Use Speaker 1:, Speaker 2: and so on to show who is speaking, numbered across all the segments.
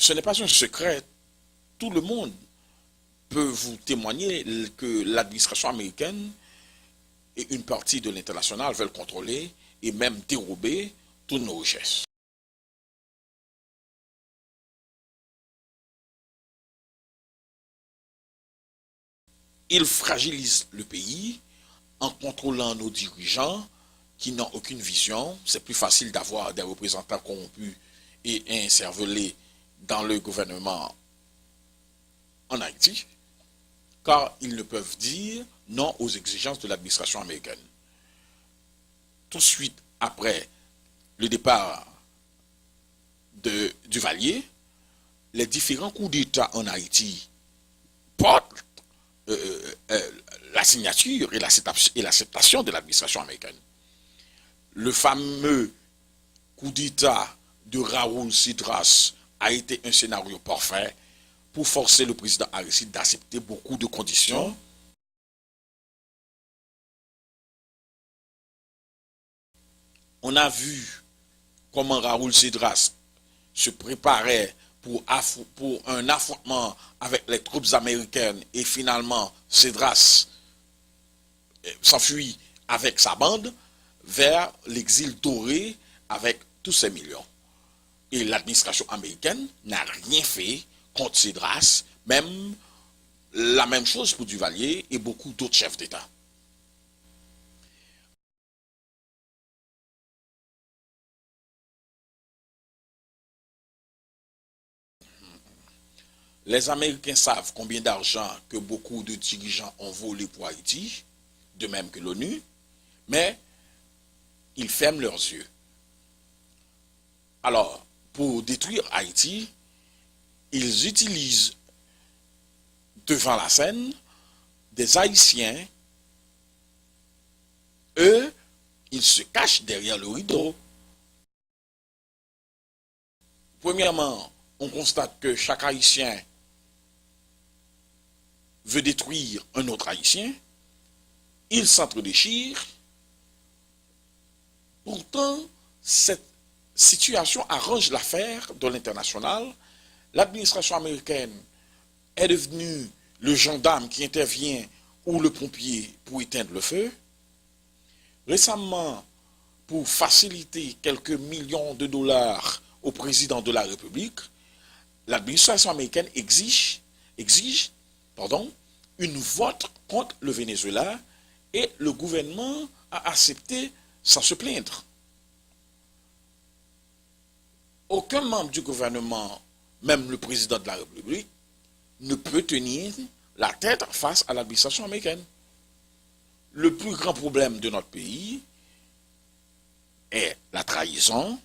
Speaker 1: ce n'est pas un secret, tout le monde peut vous témoigner que l'administration américaine et une partie de l'international veulent contrôler et même dérober toutes nos richesses. Ils fragilisent le pays en contrôlant nos dirigeants qui n'ont aucune vision. C'est plus facile d'avoir des représentants corrompus et encervelés dans le gouvernement en Haïti, car ils ne peuvent dire non aux exigences de l'administration américaine. Tout de suite après le départ de Duvalier, les différents coups d'État en Haïti portent la signature et l'acceptation de l'administration américaine. Le fameux coup d'État de Raoul Cedras a été un scénario parfait pour forcer le président Aristide d'accepter beaucoup de conditions. On a vu comment Raoul Cedras se préparait pour un affrontement avec les troupes américaines et finalement Cedras s'enfuit avec sa bande vers l'exil doré avec tous ses millions. Et l'administration américaine n'a rien fait contre Cedras, même la même chose pour Duvalier et beaucoup d'autres chefs d'État. Les Américains savent combien d'argent que beaucoup de dirigeants ont volé pour Haïti, de même que l'ONU, mais ils ferment leurs yeux. Alors, pour détruire Haïti, ils utilisent devant la scène des Haïtiens. Eux, ils se cachent derrière le rideau. Premièrement, on constate que chaque Haïtien veut détruire un autre Haïtien. Ils s'entre-déchirent. Pourtant, cette situation arrange l'affaire de l'international. L'administration américaine est devenue le gendarme qui intervient ou le pompier pour éteindre le feu. Récemment, pour faciliter quelques millions de dollars au président de la République, l'administration américaine exige une vote contre le Venezuela et le gouvernement a accepté sans se plaindre. Aucun membre du gouvernement, même le président de la République, ne peut tenir la tête face à l'administration américaine. Le plus grand problème de notre pays est la trahison.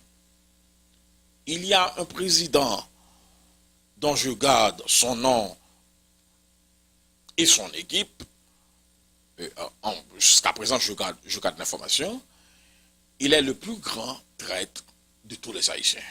Speaker 1: Il y a un président dont je garde son nom et son équipe. Jusqu'à présent, je garde l'information. Il est le plus grand traître de tous les Haïtiens.